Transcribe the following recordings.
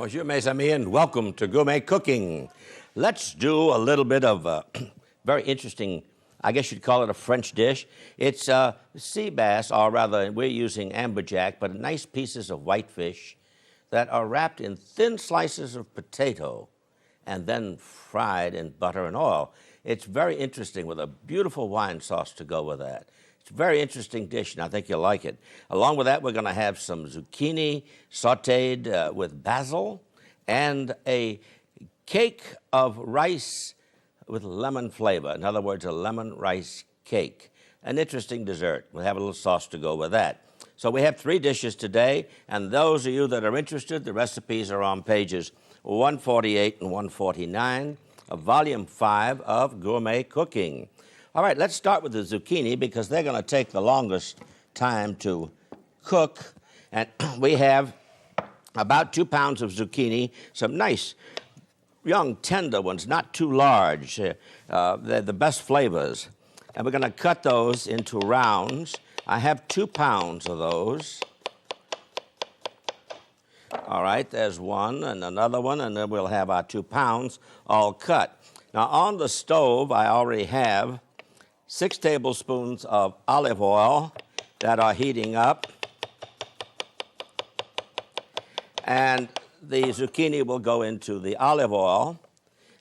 Bonjour, mes amis, and welcome to Gourmet Cooking. Let's do a little bit of very interesting, I guess you'd call it a French dish. It's sea bass, or rather, we're using amberjack, but nice pieces of whitefish that are wrapped in thin slices of potato and then fried in butter and oil. It's very interesting with a beautiful wine sauce to go with that. It's a very interesting dish, and I think you'll like it. Along with that, we're going to have some zucchini sautéed with basil and a cake of rice with lemon flavor. In other words, a lemon rice cake. An interesting dessert. We'll have a little sauce to go with that. So we have 3 dishes today, and those of you that are interested, the recipes are on pages 148 and 149 of Volume 5 of Gourmet Cooking. All right, let's start with the zucchini because they're going to take the longest time to cook. And we have about 2 pounds of zucchini, some nice young tender ones, not too large. They're the best flavors. And we're going to cut those into rounds. I have 2 pounds of those. All right, there's one and another one, and then we'll have our 2 pounds all cut. Now, on the stove, I already have 6 tablespoons of olive oil that are heating up. And the zucchini will go into the olive oil.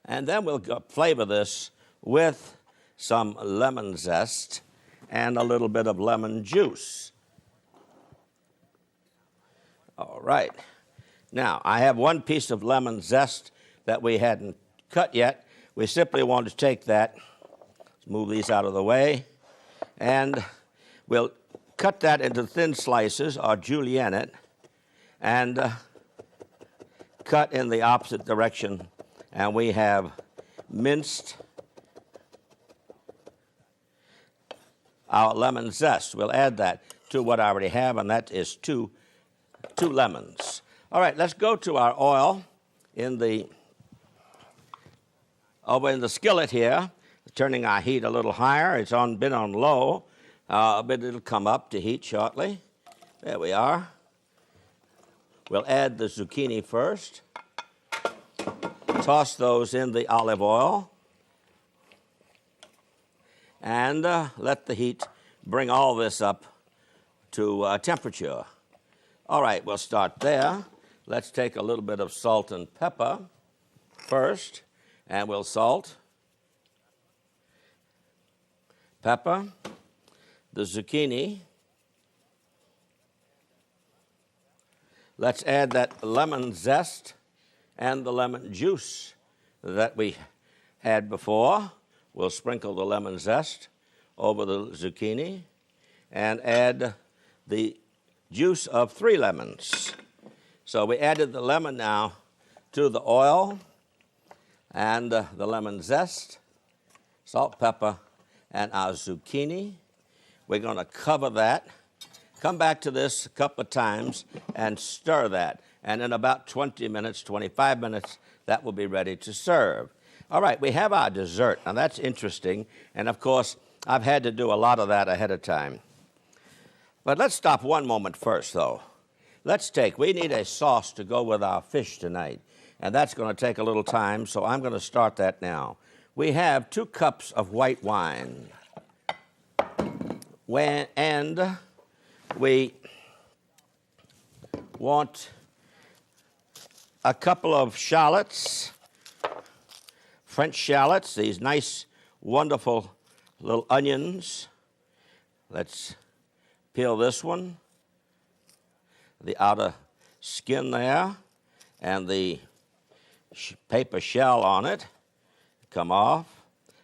And then we'll flavor this with some lemon zest and a little bit of lemon juice. All right. Now, I have 1 piece of lemon zest that we hadn't cut yet. We simply want to take that, move these out of the way, and we'll cut that into thin slices, or julienne it, and cut in the opposite direction. And we have minced our lemon zest. We'll add that to what I already have, and that is two lemons. All right, let's go to our oil over in the skillet here, turning our heat a little higher. It's been on low, but it'll come up to heat shortly. There we are. We'll add the zucchini first. Toss those in the olive oil. And let the heat bring all this up to temperature. All right, we'll start there. Let's take a little bit of salt and pepper first, and we'll salt, pepper, the zucchini. Let's add that lemon zest and the lemon juice that we had before. We'll sprinkle the lemon zest over the zucchini and add the juice of 3 lemons. So we added the lemon now to the oil and the lemon zest, salt, pepper, and our zucchini. We're going to cover that. Come back to this a couple of times and stir that. And in about 20 minutes, 25 minutes, that will be ready to serve. All right, we have our dessert. Now, that's interesting. And, of course, I've had to do a lot of that ahead of time. But let's stop one moment first, though. We need a sauce to go with our fish tonight. And that's going to take a little time, so I'm going to start that now. We have 2 cups of white wine. And we want a couple of shallots, French shallots, these nice, wonderful little onions. Let's peel this one, the outer skin there, and the paper shell on it. Come off,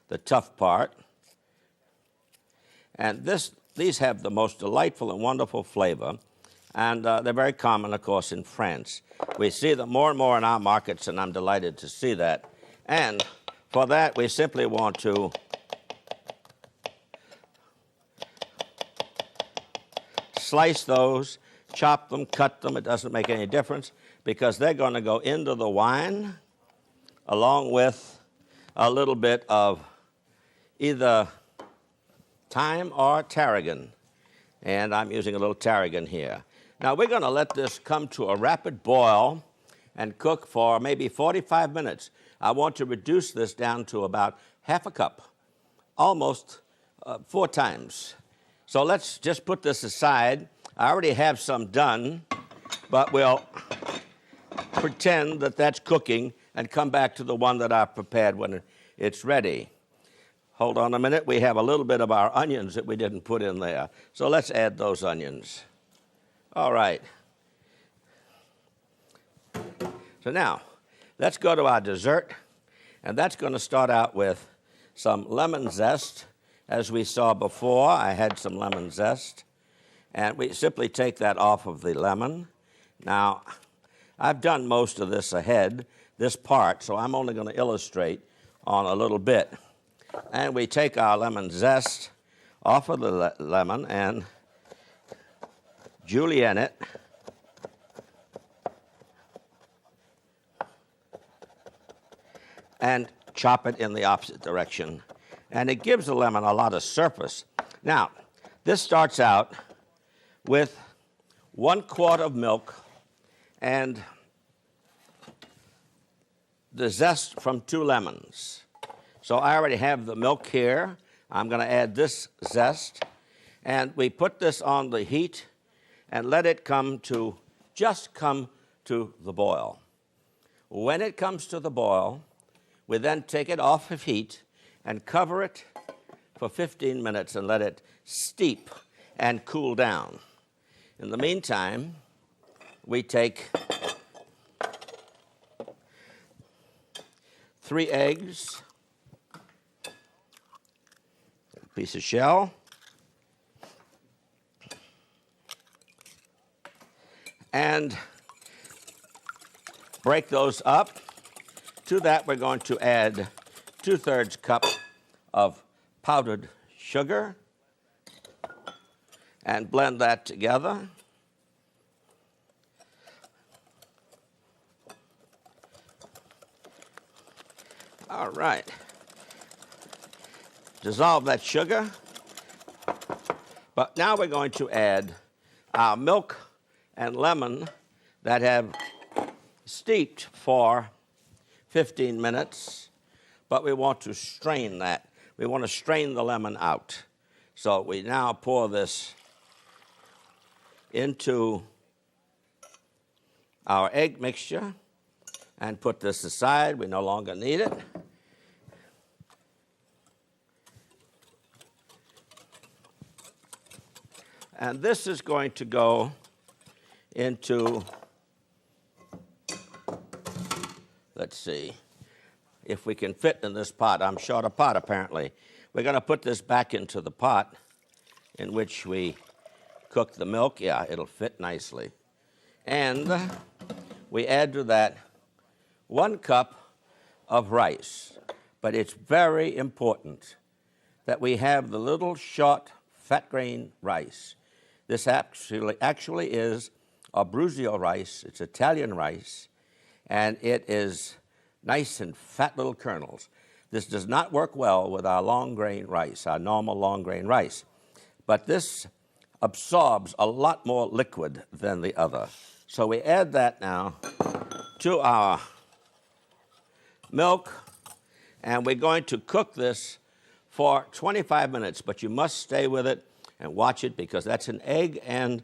the tough part. And these have the most delightful and wonderful flavor, and they're very common, of course, in France. We see them more and more in our markets, and I'm delighted to see that. And for that, we simply want to slice those, chop them, cut them. It doesn't make any difference because they're going to go into the wine along with a little bit of either thyme or tarragon. And I'm using a little tarragon here. Now, we're going to let this come to a rapid boil and cook for maybe 45 minutes. I want to reduce this down to about half a cup, almost 4 times. So let's just put this aside. I already have some done, but we'll pretend that that's cooking and come back to the one that I prepared when it's ready. Hold on a minute. We have a little bit of our onions that we didn't put in there. So let's add those onions. All right. So now, let's go to our dessert. And that's going to start out with some lemon zest. As we saw before, I had some lemon zest. And we simply take that off of the lemon. Now, I've done most of this ahead, this part, so I'm only going to illustrate on a little bit. And we take our lemon zest off of the lemon and julienne it. And chop it in the opposite direction. And it gives the lemon a lot of surface. Now, this starts out with 1 quart of milk and the zest from 2 lemons. So I already have the milk here. I'm going to add this zest. And we put this on the heat and let it just come to the boil. When it comes to the boil, we then take it off of heat and cover it for 15 minutes and let it steep and cool down. In the meantime, we take 3 eggs, a piece of shell, and break those up. To that, we're going to add 2/3 cup of powdered sugar and blend that together. All right. Dissolve that sugar. But now we're going to add our milk and lemon that have steeped for 15 minutes, but we want to strain that. We want to strain the lemon out. So we now pour this into our egg mixture and put this aside. We no longer need it. And this is going to go into, let's see, if we can fit in this pot. I'm short a pot, apparently. We're going to put this back into the pot in which we cook the milk. Yeah, it'll fit nicely. And we add to that 1 cup of rice. But it's very important that we have the little short fat grain rice. This actually is Abruzzo rice. It's Italian rice, and it is nice and fat little kernels. This does not work well with our long grain rice, our normal long grain rice. But this absorbs a lot more liquid than the other. So we add that now to our milk, and we're going to cook this for 25 minutes, but you must stay with it and watch it because that's an egg and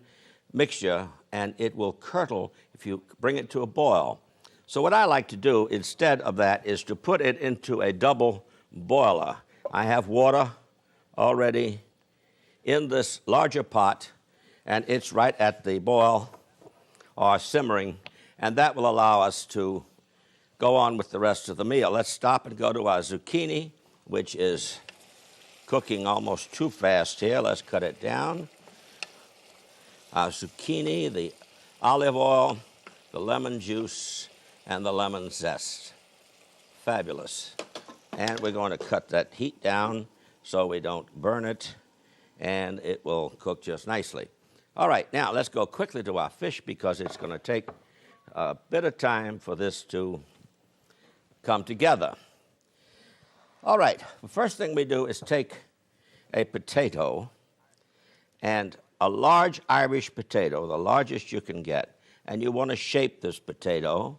mixture, and it will curdle if you bring it to a boil. So what I like to do instead of that is to put it into a double boiler. I have water already in this larger pot, and it's right at the boil or simmering, and that will allow us to go on with the rest of the meal. Let's stop and go to our zucchini, which is cooking almost too fast here. Let's cut it down. Our zucchini, the olive oil, the lemon juice, and the lemon zest. Fabulous. And we're going to cut that heat down so we don't burn it, and it will cook just nicely. All right, now let's go quickly to our fish because it's going to take a bit of time for this to come together. All right, the first thing we do is take a potato, and a large Irish potato, the largest you can get, and you want to shape this potato.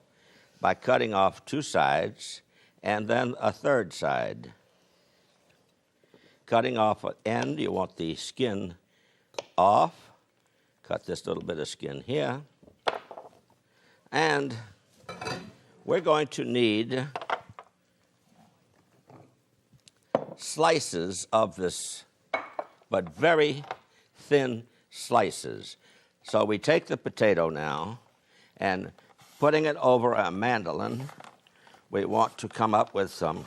by cutting off 2 sides and then a 3rd side. Cutting off an end, you want the skin off. Cut this little bit of skin here. And we're going to need slices of this, but very thin slices. So we take the potato now, and putting it over a mandolin, we want to come up with some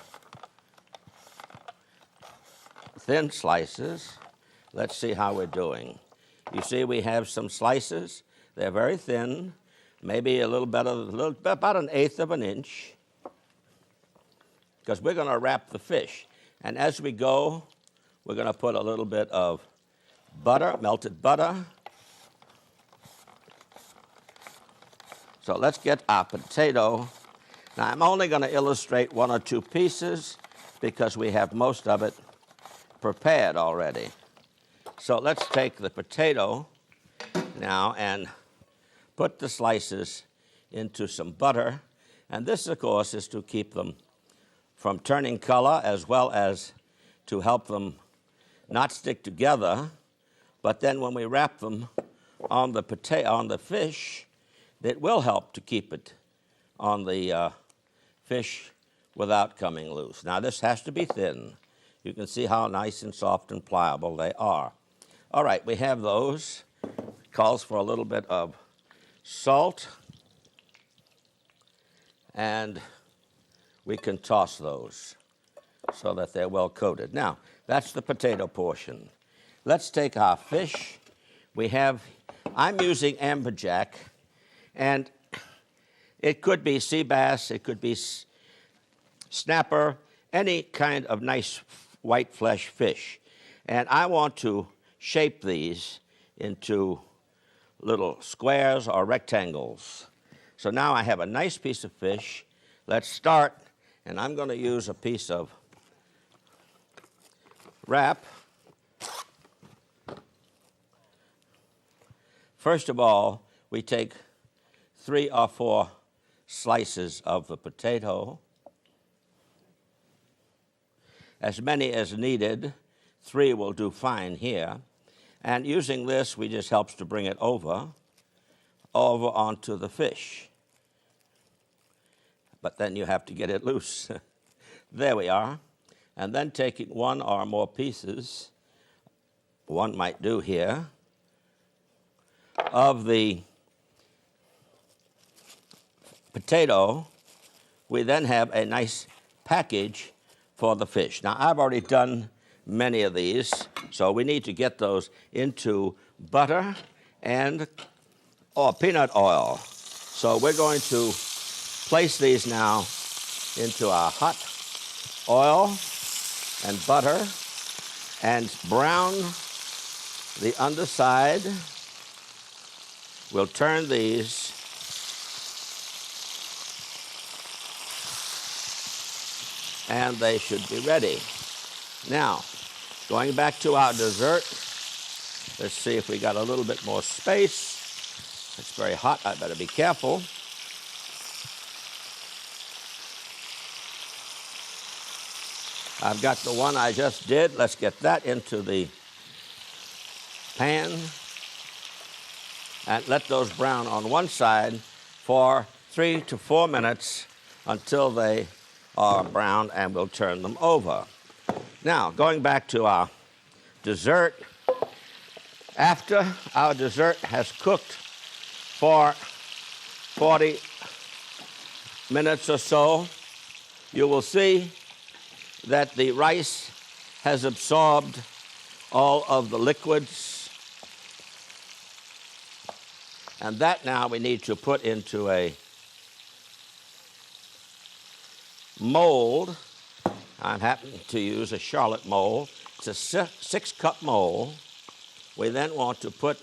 thin slices. Let's see how we're doing. You see we have some slices. They're very thin, maybe about 1/8 of an inch, because we're going to wrap the fish. And as we go, we're going to put a little bit of butter, melted butter. So let's get our potato. Now, I'm only going to illustrate 1 or 2 pieces because we have most of it prepared already. So let's take the potato now and put the slices into some butter. And this, of course, is to keep them from turning color, as well as to help them not stick together. But then when we wrap them on the fish, it will help to keep it on the fish without coming loose. Now, this has to be thin. You can see how nice and soft and pliable they are. All right, we have those. Calls for a little bit of salt. And we can toss those so that they're well coated. Now, that's the potato portion. Let's take our fish. I'm using amberjack, and it could be sea bass, it could be snapper, any kind of nice white flesh fish. And I want to shape these into little squares or rectangles. So now I have a nice piece of fish. Let's start, and I'm going to use a piece of wrap. First of all, we take 3 or 4 slices of the potato, as many as needed. 3 will do fine here. And using this, we just helps to bring it over onto the fish. But then you have to get it loose. There we are. And then taking 1 or more pieces, 1 might do here, of the potato, we then have a nice package for the fish. Now, I've already done many of these, so we need to get those into butter and peanut oil. So we're going to place these now into our hot oil and butter and brown the underside. We'll turn these and they should be ready. Now, going back to our dessert, let's see if we got a little bit more space. It's very hot, I better be careful. I've got the one I just did. Let's get that into the pan and let those brown on one side for 3 to 4 minutes until they are brown, and we'll turn them over. Now, going back to our dessert, after our dessert has cooked for 40 minutes or so, you will see that the rice has absorbed all of the liquids. And that now we need to put into a mold. I'm happening to use a Charlotte mold. It's a 6-cup mold. We then want to put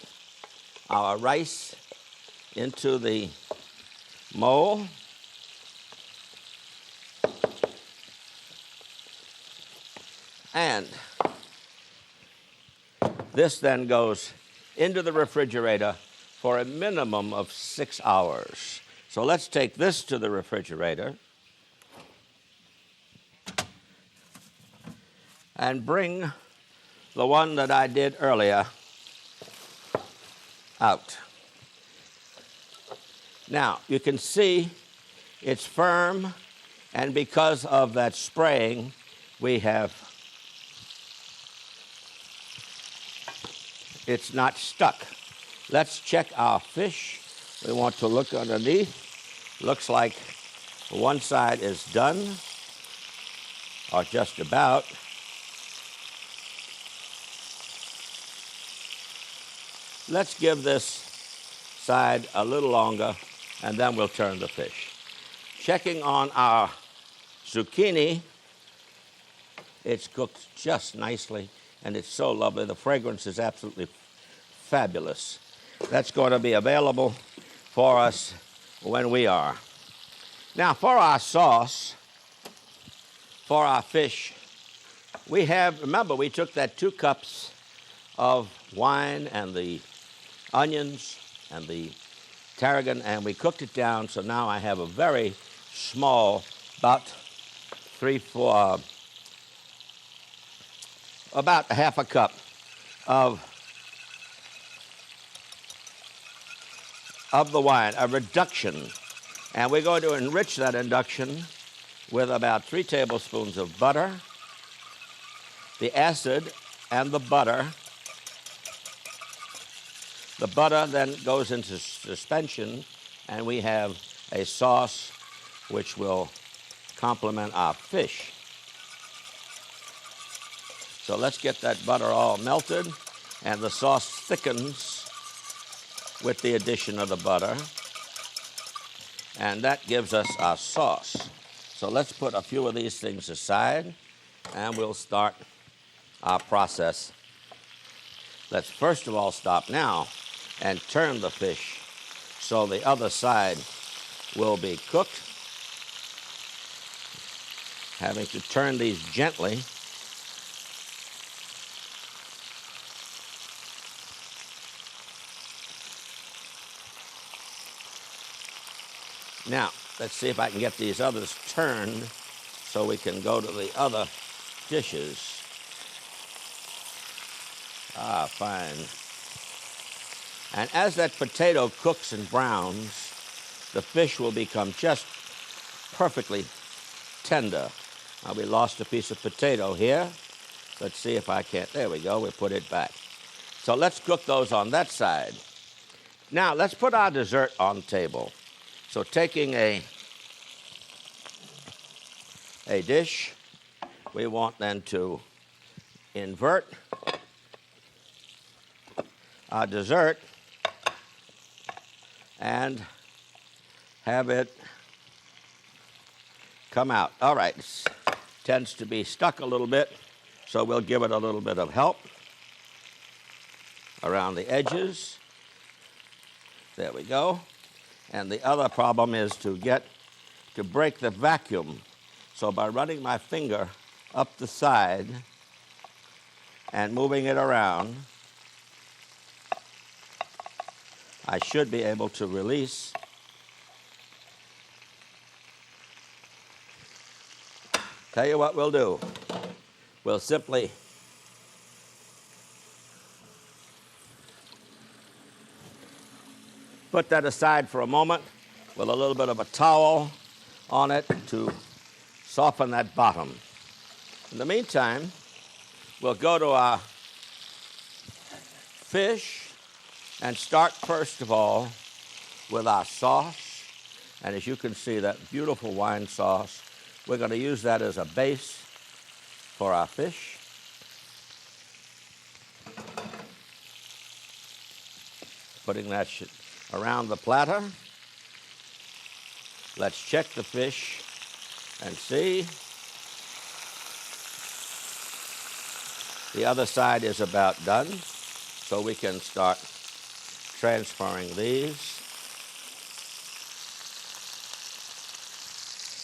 our rice into the mold. And this then goes into the refrigerator for a minimum of 6 hours. So let's take this to the refrigerator and bring the one that I did earlier out. Now, you can see it's firm, and because of that spraying, it's not stuck. Let's check our fish. We want to look underneath. Looks like one side is done, or just about. Let's give this side a little longer, and then we'll turn the fish. Checking on our zucchini, it's cooked just nicely, and it's so lovely. The fragrance is absolutely fabulous. That's going to be available for us when we are. Now, for our sauce, for our fish, remember, we took that 2 cups of wine and the onions and the tarragon, and we cooked it down, so now I have a very small, about about half a cup of the wine, a reduction. And we're going to enrich that induction with about 3 tablespoons of butter, the acid and the butter. The butter then goes into suspension, and we have a sauce which will complement our fish. So let's get that butter all melted, and the sauce thickens with the addition of the butter, and that gives us our sauce. So let's put a few of these things aside, and we'll start our process. Let's first of all stop now and turn the fish so the other side will be cooked. Having to turn these gently. Now, let's see if I can get these others turned so we can go to the other dishes. Ah, fine. And as that potato cooks and browns, the fish will become just perfectly tender. Now, we lost a piece of potato here. Let's see if I can't. There we go. We put it back. So let's cook those on that side. Now, let's put our dessert on the table. So taking a dish, we want then to invert our dessert and have it come out. All right, it tends to be stuck a little bit, so we'll give it a little bit of help around the edges. There we go. And the other problem is to break the vacuum. So by running my finger up the side and moving it around, I should be able to release Tell you what we'll do. We'll simply put that aside for a moment with a little bit of a towel on it to soften that bottom. In the meantime, we'll go to our fish and start first of all with our sauce. And as you can see, that beautiful wine sauce, we're going to use that as a base for our fish. Putting that around the platter. Let's check the fish and see. The other side is about done, so we can start transferring these.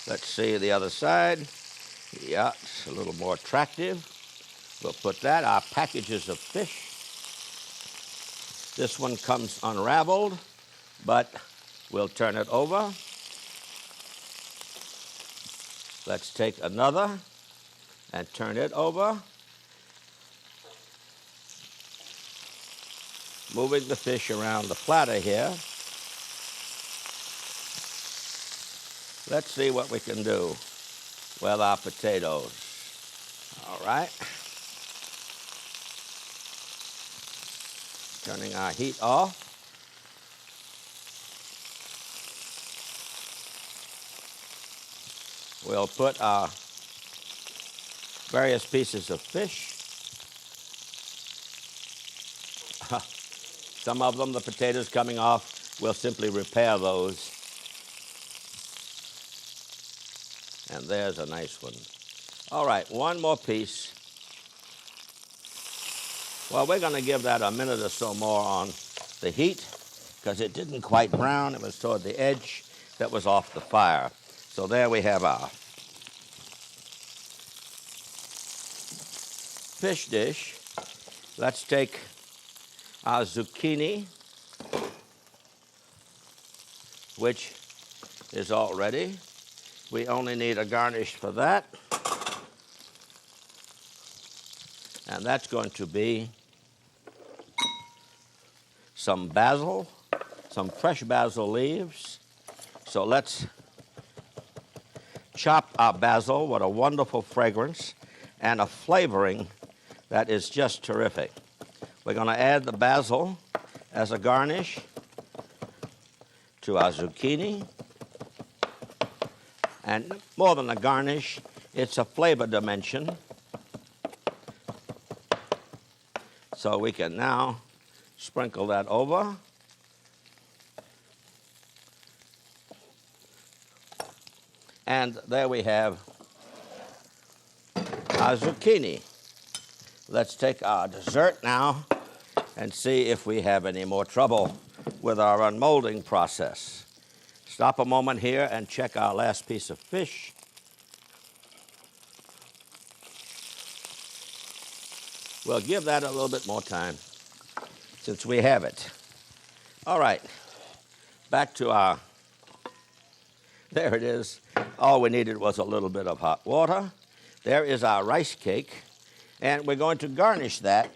Let's see the other side. Yeah, it's a little more attractive. We'll put that, our packages of fish. This one comes unraveled, but We'll turn it over. Let's take another and turn it over. Moving the fish around the platter here. Let's see what we can do with our potatoes. All right. Turning our heat off. We'll put our various pieces of fish. Some of them, the potatoes coming off, we'll simply repair those. And there's a nice one. All right, one more piece. Well, we're going to give that a minute or so more on the heat because it didn't quite brown. It was toward the edge that was off the fire. So there we have our fish dish. Let's take our zucchini, which is all ready. We only need a garnish for that. And that's going to be some basil, some fresh basil leaves. So let's chop our basil with a wonderful fragrance and a flavoring that is just terrific. We're going to add the basil as a garnish to our zucchini. And more than a garnish, it's a flavor dimension. So we can now sprinkle that over. And there we have our zucchini. Let's take our dessert now and see if we have any more trouble with our unmolding process. Stop a moment here and check our last piece of fish. We'll give that a little bit more time since we have it. All right, back to our, there it is. All we needed was a little bit of hot water. There is our rice cake, and we're going to garnish that.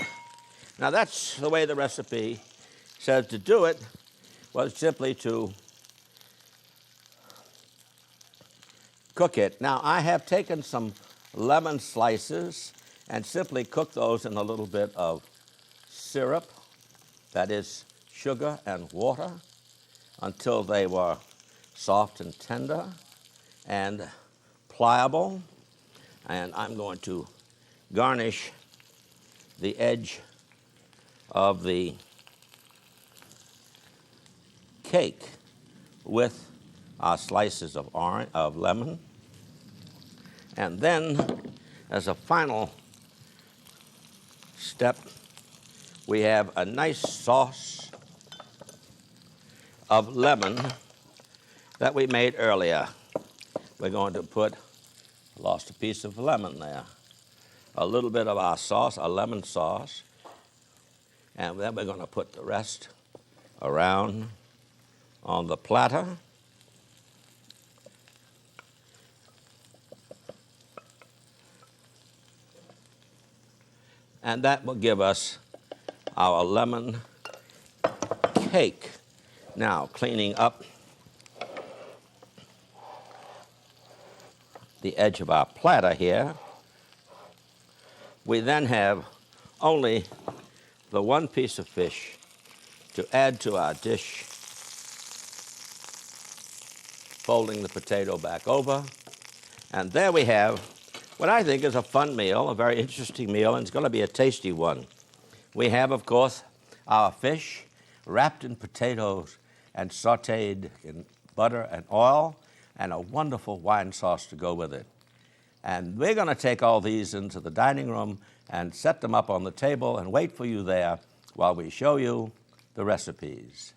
Now that's the way the recipe says to do it, was simply to cook it. Now I have taken some lemon slices and simply cooked those in a little bit of syrup, that is sugar and water, until they were soft and tender and pliable. And I'm going to garnish the edge of the cake with our slices of lemon. And then, as a final step, we have a nice sauce of lemon that we made earlier. We're going to put, lost a piece of lemon there, a little bit of our sauce, a lemon sauce, and then we're going to put the rest around on the platter. And that will give us our lemon cake. Now, cleaning up the edge of our platter here, we then have only the one piece of fish to add to our dish, folding the potato back over. And there we have what I think is a fun meal, a very interesting meal, and it's going to be a tasty one. We have, of course, our fish wrapped in potatoes and sautéed in butter and oil, and a wonderful wine sauce to go with it. And we're going to take all these into the dining room and set them up on the table and wait for you there while we show you the recipes.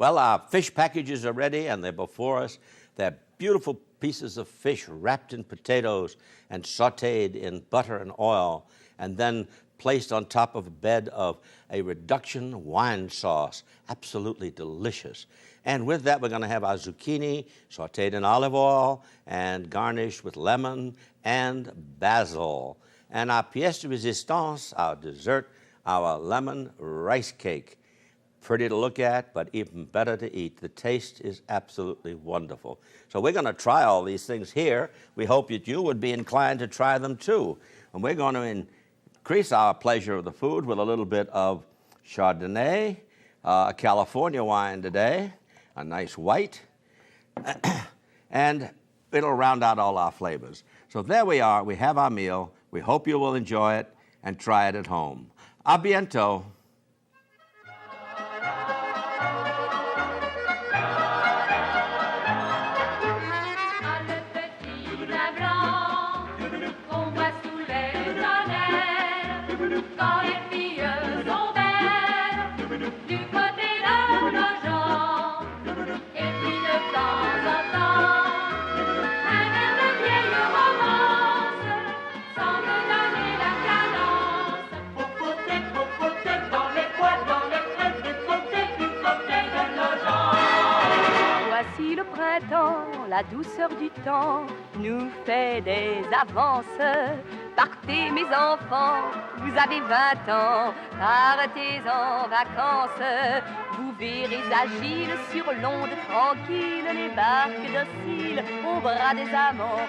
Well, our fish packages are ready, and they're before us. They're beautiful pieces of fish wrapped in potatoes and sautéed in butter and oil, and then placed on top of a bed of a reduction wine sauce. Absolutely delicious. And with that, we're going to have our zucchini sautéed in olive oil and garnished with lemon and basil. And our pièce de résistance, our dessert, our lemon rice cake. Pretty to look at, but even better to eat. The taste is absolutely wonderful. So we're going to try all these things here. We hope that you would be inclined to try them too. And we're going to increase our pleasure of the food with a little bit of Chardonnay, a California wine today, a nice white, and it'll round out all our flavors. So there we are. We have our meal. We hope you will enjoy it and try it at home. A bientôt. La douceur du temps nous fait des avances. Partez mes enfants, vous avez 20 ans, partez en vacances. Vous verrez agiles sur l'onde tranquille les barques dociles au bras des amants.